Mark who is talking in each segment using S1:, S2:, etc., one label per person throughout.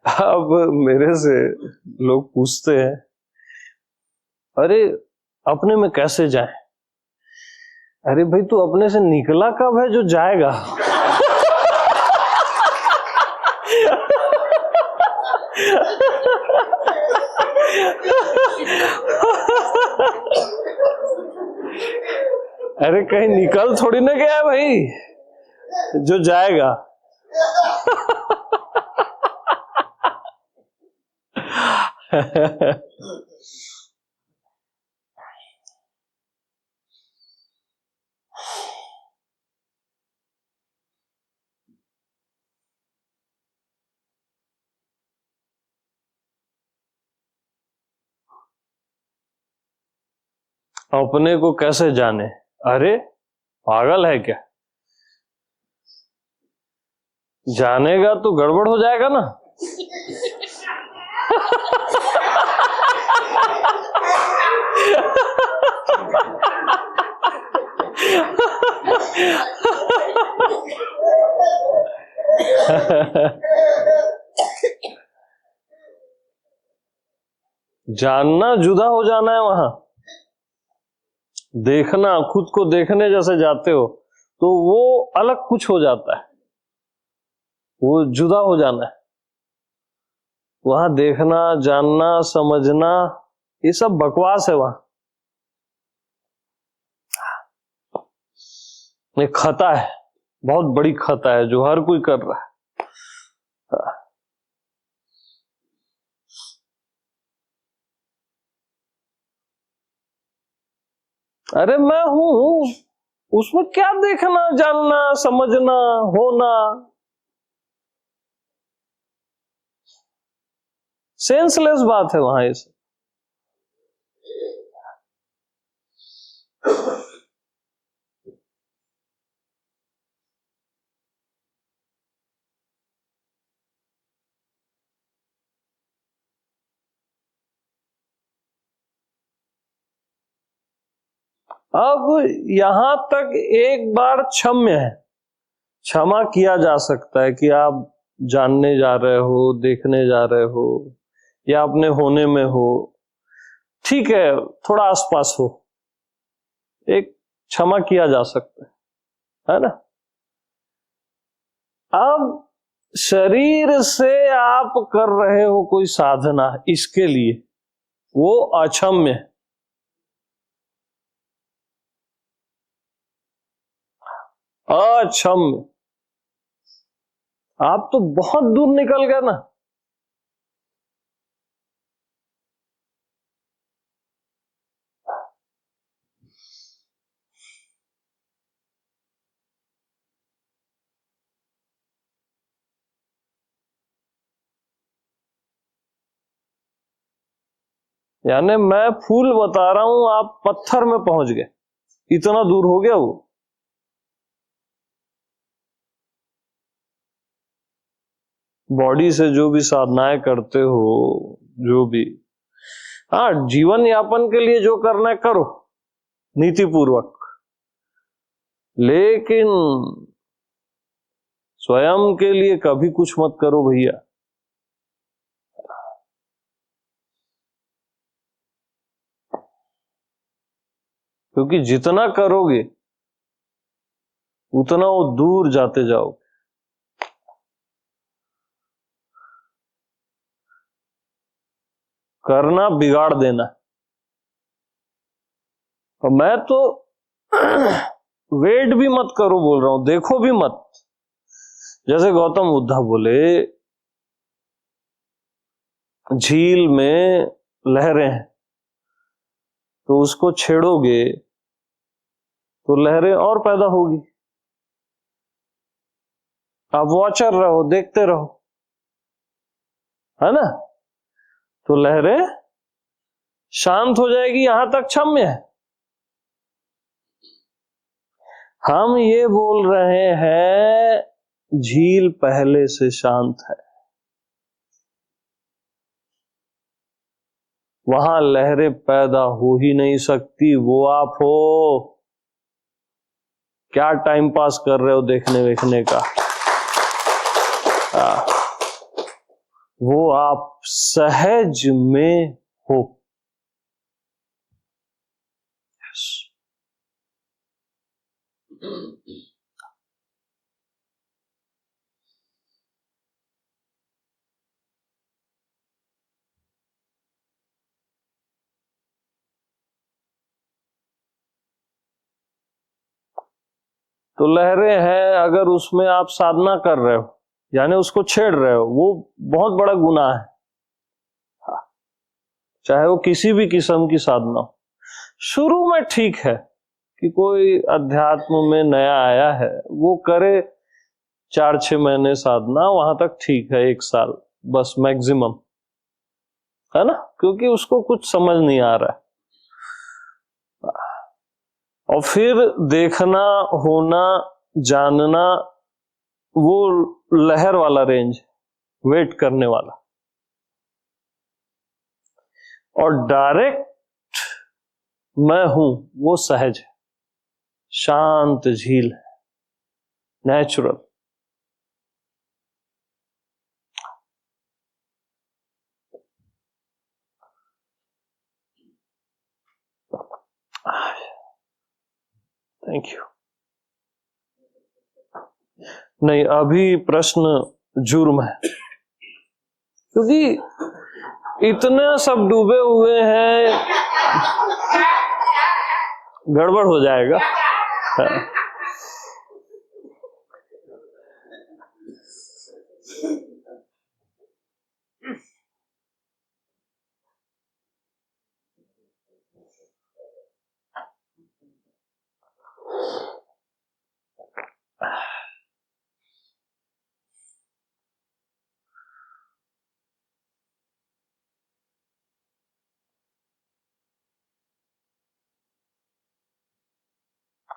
S1: अब मेरे से लोग पूछते हैं, अरे अपने में कैसे जाए? अरे भाई तू अपने से निकला कब है जो जाएगा? अरे कहीं निकल थोड़ी ना गया भाई जो जाएगा। अपने को कैसे जाने? अरे पागल है क्या? जानेगा तो गड़बड़ हो जाएगा ना। जानना जुदा हो जाना है। वहां देखना, खुद को देखने जैसे जाते हो तो वो अलग कुछ हो जाता है, वो जुदा हो जाना है। वहां देखना, जानना, समझना, ये सब बकवास है। वहां ये खता है, बहुत बड़ी खता है जो हर कोई कर रहा है। अरे मैं हूं, उसमें क्या देखना, जानना, समझना, होना? सेंसलेस बात है वहां इस। अब यहां तक एक बार क्षम्य है, क्षमा किया जा सकता है कि आप जानने जा रहे हो, देखने जा रहे हो, या अपने होने में हो, ठीक है, थोड़ा आसपास हो, एक क्षमा किया जा सकता है ना। अब शरीर से आप कर रहे हो कोई साधना, इसके लिए वो अक्षम्य है। अक्षम्य, आप तो बहुत दूर निकल गए ना। यानी मैं फूल बता रहा हूं, आप पत्थर में पहुंच गए, इतना दूर हो गया वो। बॉडी से जो भी साधनाएं करते हो, जो भी, हाँ, जीवन यापन के लिए जो करना है करो नीति पूर्वक, लेकिन स्वयं के लिए कभी कुछ मत करो भैया। क्योंकि जितना करोगे उतना वो दूर जाते जाओगे। करना बिगाड़ देना। और मैं तो वेट भी मत करो बोल रहा हूं, देखो भी मत। जैसे गौतम बुद्ध बोले, झील में लहरें हैं, तो उसको छेड़ोगे तो लहरें और पैदा होगी। आप वॉचर रहो, देखते रहो, है ना, तो लहरें शांत हो जाएगी। यहां तक क्षम्य है। हम ये बोल रहे हैं झील पहले से शांत है, वहां लहरें पैदा हो ही नहीं सकती। वो आप हो, क्या टाइम पास कर रहे हो देखने वेखने का। वो आप सहज में हो। तो लहरें हैं, अगर उसमें आप साधना कर रहे हो यानी उसको छेड़ रहे हो, वो बहुत बड़ा गुनाह है। चाहे वो किसी भी किस्म की साधना हो। शुरू में ठीक है कि कोई अध्यात्म में नया आया है, वो करे 4-6 महीने साधना, वहां तक ठीक है, 1 साल बस मैक्सिमम, है ना, क्योंकि उसको कुछ समझ नहीं आ रहा है। और फिर देखना, होना, जानना, वो लहर वाला रेंज, वेट करने वाला। और डायरेक्ट मैं हूं, वो सहज है, शांत झील है, नेचुरल। Thank you. नहीं, अभी प्रश्न जुर्म है, क्योंकि इतने सब डूबे हुए हैं, गड़बड़ हो जाएगा।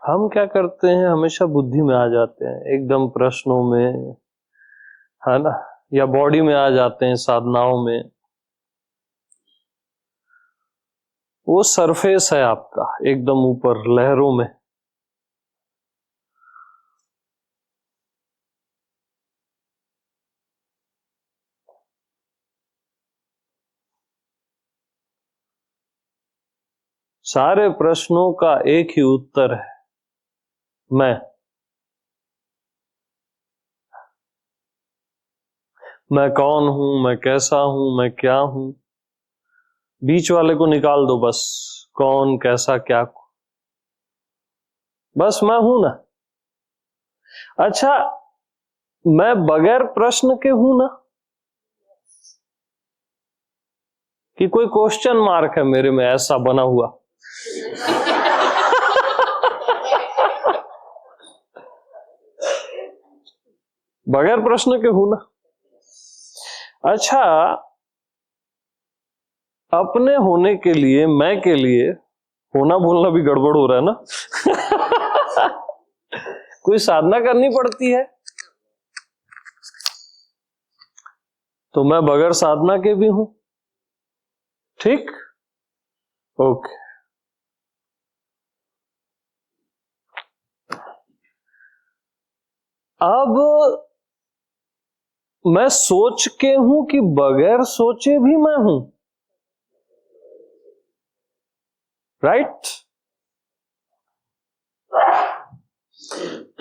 S1: हम क्या करते हैं, हमेशा बुद्धि में आ जाते हैं, एकदम प्रश्नों में, है ना, या बॉडी में आ जाते हैं, साधनाओं में। वो सरफेस है आपका, एकदम ऊपर लहरों में। सारे प्रश्नों का एक ही उत्तर है, मैं कौन हूं, मैं कैसा हूं, मैं क्या हूं। बीच वाले को निकाल दो बस, कौन, कैसा, क्या, बस मैं हूं ना। अच्छा, मैं बगैर प्रश्न के हूं ना, कि कोई क्वेश्चन मार्क है मेरे में ऐसा बना हुआ? बगैर प्रश्न के हूं ना। अच्छा, अपने होने के लिए, मैं के लिए होना बोलना भी गड़बड़ हो रहा है ना। कोई साधना करनी पड़ती है, तो मैं बगैर साधना के भी हूं। ठीक, ओके। अब मैं सोच के हूं कि बगैर सोचे भी मैं हूं, राइट?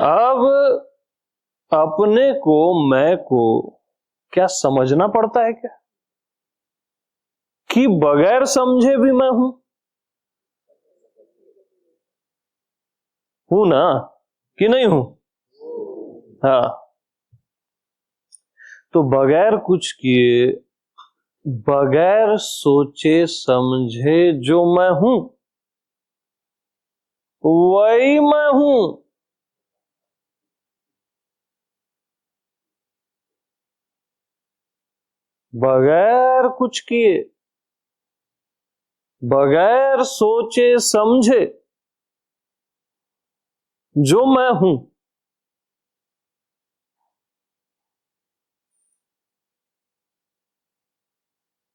S1: अब अपने को, मैं को क्या समझना पड़ता है क्या, कि बगैर समझे भी मैं हूं ना, कि नहीं हूं? हाँ, तो बगैर कुछ किए, बगैर सोचे समझे जो मैं हूं, वही मैं हूं। बगैर कुछ किए, बगैर सोचे समझे जो मैं हूं,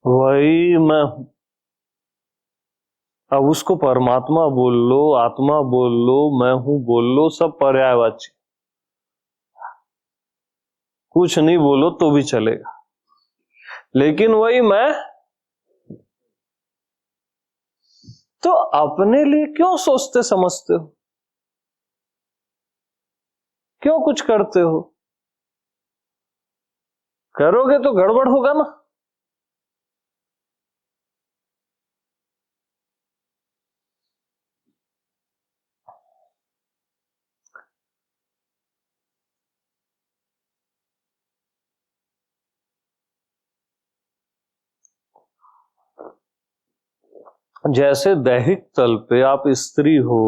S1: वही मैं हूं। अब उसको परमात्मा बोल लो, आत्मा बोल लो, मैं हूं बोल लो, सब पर्यायवाची, कुछ नहीं बोलो तो भी चलेगा। लेकिन वही मैं। तो अपने लिए क्यों सोचते समझते हो? क्यों कुछ करते हो? करोगे तो गड़बड़ होगा ना। जैसे दैहिक तल पे आप स्त्री हो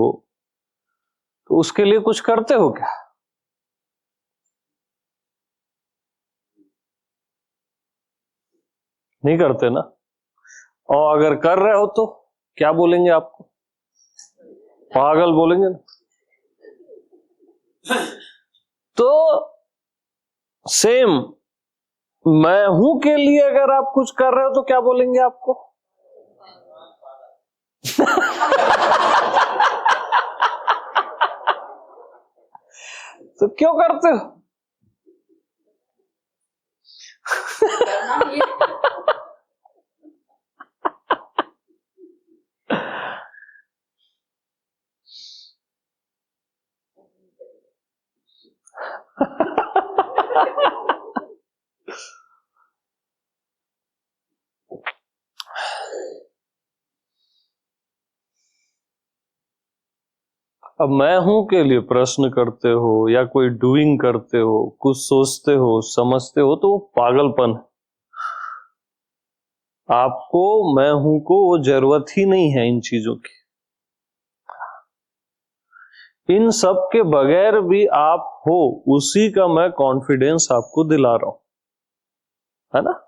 S1: तो उसके लिए कुछ करते हो क्या? नहीं करते ना। और अगर कर रहे हो तो क्या बोलेंगे आपको? पागल बोलेंगे ना। तो सेम मैं हूं के लिए अगर आप कुछ कर रहे हो तो क्या बोलेंगे आपको? तो क्यों करते हो? अब मैं हूं के लिए प्रश्न करते हो या कोई डूइंग करते हो, कुछ सोचते हो समझते हो, तो वो पागलपन है। आपको मैं हूं को वो जरूरत ही नहीं है इन चीजों की। इन सब के बगैर भी आप हो, उसी का मैं कॉन्फिडेंस आपको दिला रहा हूं, है ना।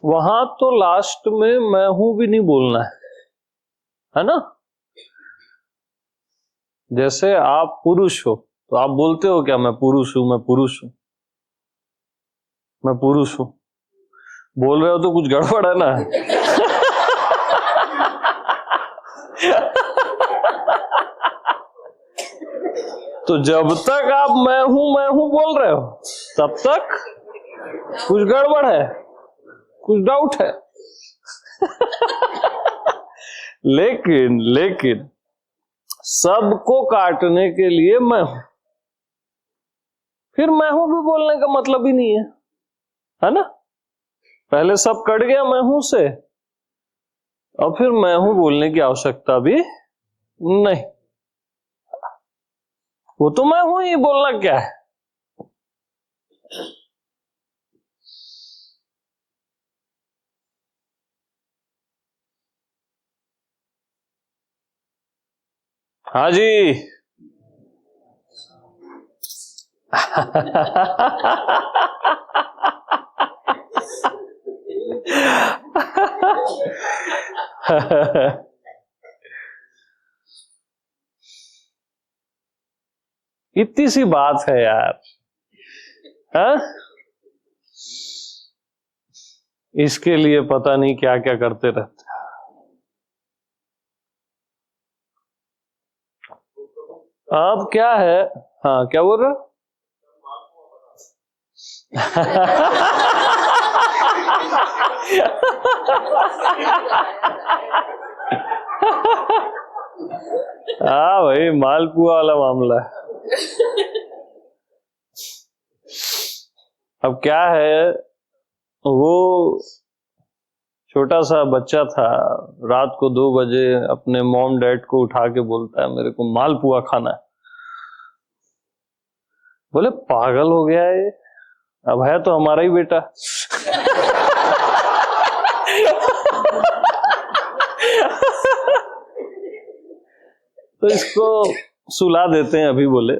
S1: वहां तो लास्ट में मैं हूं भी नहीं बोलना है ना। जैसे आप पुरुष हो तो आप बोलते हो क्या, मैं पुरुष हूं, मैं पुरुष हूं, मैं पुरुष हूं। बोल रहे हो तो कुछ गड़बड़ है ना। तो जब तक आप मैं हूं बोल रहे हो तब तक कुछ गड़बड़ है, कुछ डाउट है। लेकिन सबको काटने के लिए मैं हूं, फिर मैं हूं भी बोलने का मतलब ही नहीं है ना। पहले सब कट गया मैं हूं से, और फिर मैं हूं बोलने की आवश्यकता भी नहीं। वो तो मैं हूं ही, बोलना क्या है। हाँ जी। इतनी सी बात है यार, हा? इसके लिए पता नहीं क्या क्या करते रहते। अब क्या है, हाँ क्या बोल रहे हो? हाँ भाई, मालपुआ वाला मामला है। अब क्या है, वो छोटा सा बच्चा था, रात को 2 बजे अपने मॉम डैड को उठा के बोलता है मेरे को मालपुआ खाना है। बोले पागल हो गया है ये, अब है तो हमारा ही बेटा। तो इसको सुला देते हैं अभी। बोले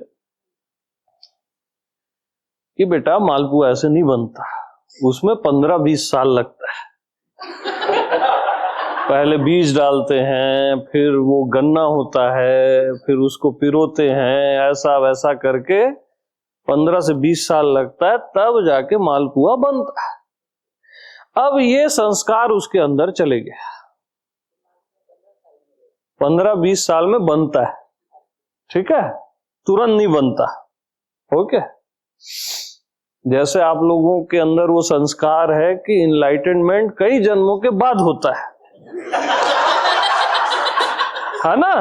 S1: कि बेटा मालपुआ ऐसे नहीं बनता, उसमें 15-20 साल लगता है। पहले बीज डालते हैं, फिर वो गन्ना होता है, फिर उसको पिरोते हैं, ऐसा वैसा करके 15 से 20 साल लगता है, तब जाके मालपुआ बनता है। अब ये संस्कार उसके अंदर चले गया, 15-20 साल में बनता है, ठीक है, तुरंत नहीं बनता। ओके, जैसे आप लोगों के अंदर वो संस्कार है कि इनलाइटनमेंट कई जन्मों के बाद होता है ना।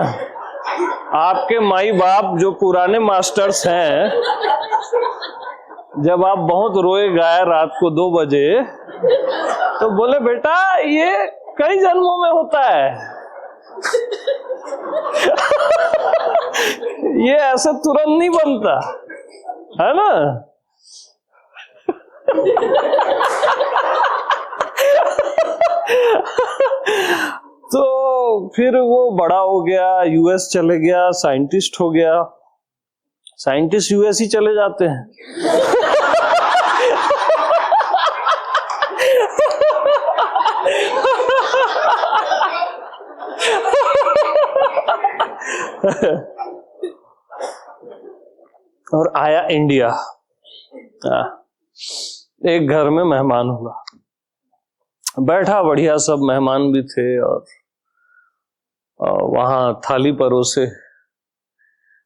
S1: आपके माई बाप जो पुराने मास्टर्स हैं, जब आप बहुत रोए गाए रात को 2 बजे, तो बोले बेटा ये कई जन्मों में होता है, ये ऐसे तुरंत नहीं बनता है ना। तो फिर वो बड़ा हो गया, यूएस चले गया, साइंटिस्ट हो गया। साइंटिस्ट यूएस ही चले जाते हैं। और आया इंडिया। एक घर में मेहमान हुआ, बैठा बढ़िया, सब मेहमान भी थे, और वहां थाली परोसे,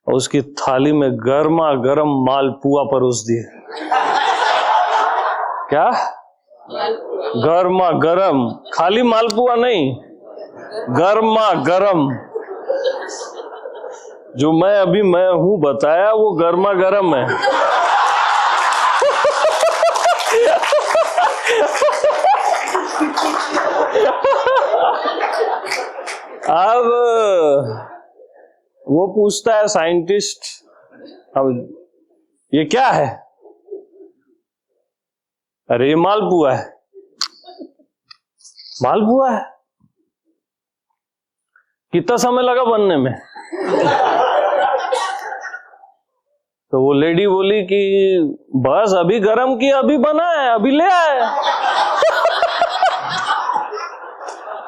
S1: और उसकी थाली में गर्मा गर्म मालपुआ परोस दिए। क्या? गर्मा गर्म, खाली मालपुआ नहीं, गर्मा गर्म। जो मैं हूं बताया वो गर्मा गर्म है। अब वो पूछता है साइंटिस्ट, अब ये क्या है? अरे ये मालपुआ है। मालपुआ है? कितना समय लगा बनने में? तो वो लेडी बोली कि बस अभी गरम किया, अभी बना है, अभी ले आए।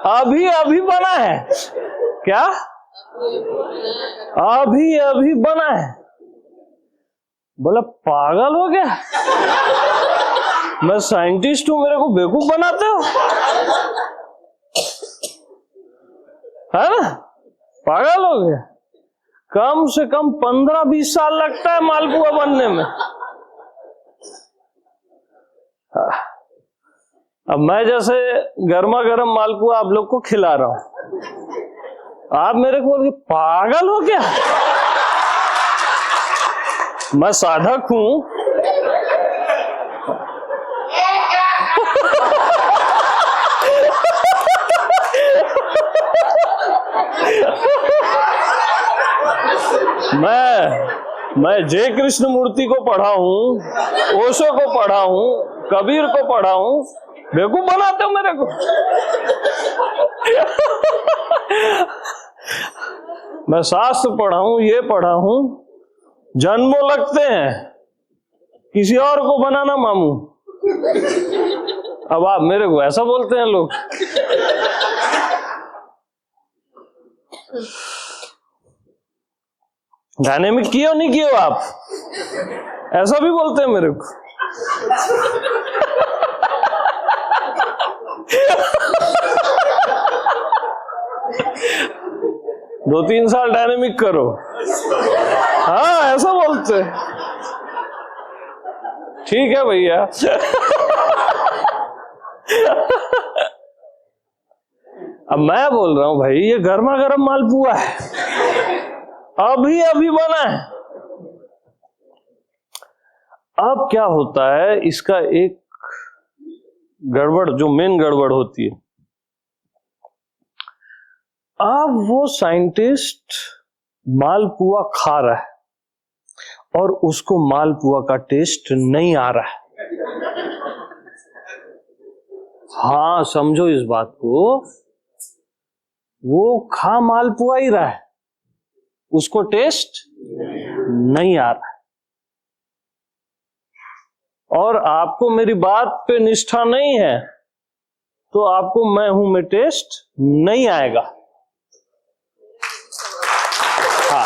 S1: अभी बना है। क्या? अभी बना है। बोला पागल हो गया, मैं साइंटिस्ट हूं, मेरे को बेवकूफ बनाते हो, है ना? पागल हो गया। कम से कम 15-20 साल लगता है मालपुआ बनने में। अब मैं जैसे गर्मा गर्म मालपुआ आप लोग को खिला रहा हूं, आप मेरे को बोल पागल हो गया, मैं साधक हूं। मैं जय कृष्ण मूर्ति को पढ़ा हूं, ओशो को पढ़ा हूं, कबीर को पढ़ा हूं, बेवकूफ बनाते हो मेरे को। मैं शास्त्र पढ़ा हूं, ये पढ़ा हूं, जन्मों लगते हैं किसी और को बनाना मामू। अब आप मेरे को ऐसा बोलते हैं लोग। डायनेमिक किए नहीं किए आप, ऐसा भी बोलते हैं मेरे को। दो 3 साल डायनेमिक करो, हाँ ऐसा बोलते। ठीक है भैया। अब मैं बोल रहा हूं भाई ये गर्मा गर्म मालपुआ है, अभी बना है। अब क्या होता है, इसका एक गड़बड़, जो मेन गड़बड़ होती है, अब वो साइंटिस्ट मालपुआ खा रहा है और उसको मालपुआ का टेस्ट नहीं आ रहा है। हाँ समझो इस बात को, वो खा मालपुआ ही रहा है, उसको टेस्ट नहीं आ रहा है। और आपको मेरी बात पे निष्ठा नहीं है तो आपको मैं हूं में टेस्ट नहीं आएगा। हाँ,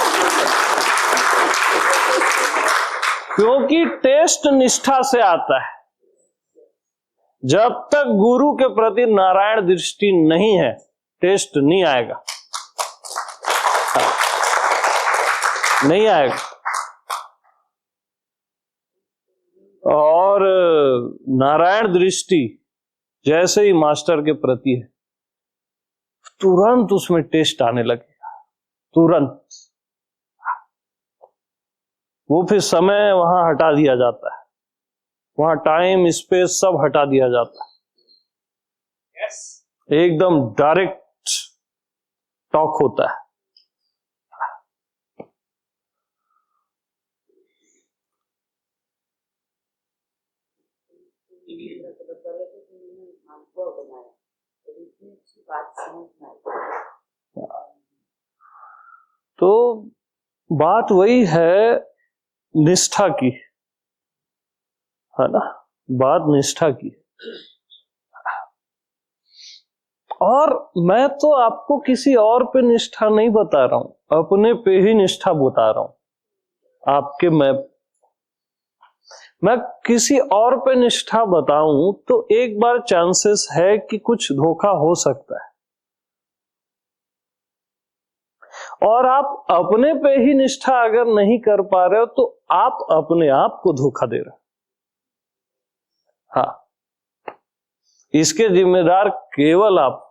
S1: क्योंकि टेस्ट निष्ठा से आता है। जब तक गुरु के प्रति नारायण दृष्टि नहीं है टेस्ट नहीं आएगा। हाँ, नहीं आएगा। और नारायण दृष्टि जैसे ही मास्टर के प्रति है तुरंत उसमें टेस्ट आने लगेगा, तुरंत। वो फिर समय वहां हटा दिया जाता है, वहां टाइम स्पेस सब हटा दिया जाता है। yes. एकदम डायरेक्ट टॉक होता है। तो बात वही है निष्ठा की, है ना, बात निष्ठा की। और मैं तो आपको किसी और पे निष्ठा नहीं बता रहा हूं, अपने पे ही निष्ठा बता रहा हूं। आपके मैं किसी और पे निष्ठा बताऊं तो एक बार चांसेस है कि कुछ धोखा हो सकता है, और आप अपने पे ही निष्ठा अगर नहीं कर पा रहे हो तो आप अपने आप को धोखा दे रहे हो। हाँ, इसके जिम्मेदार केवल आप।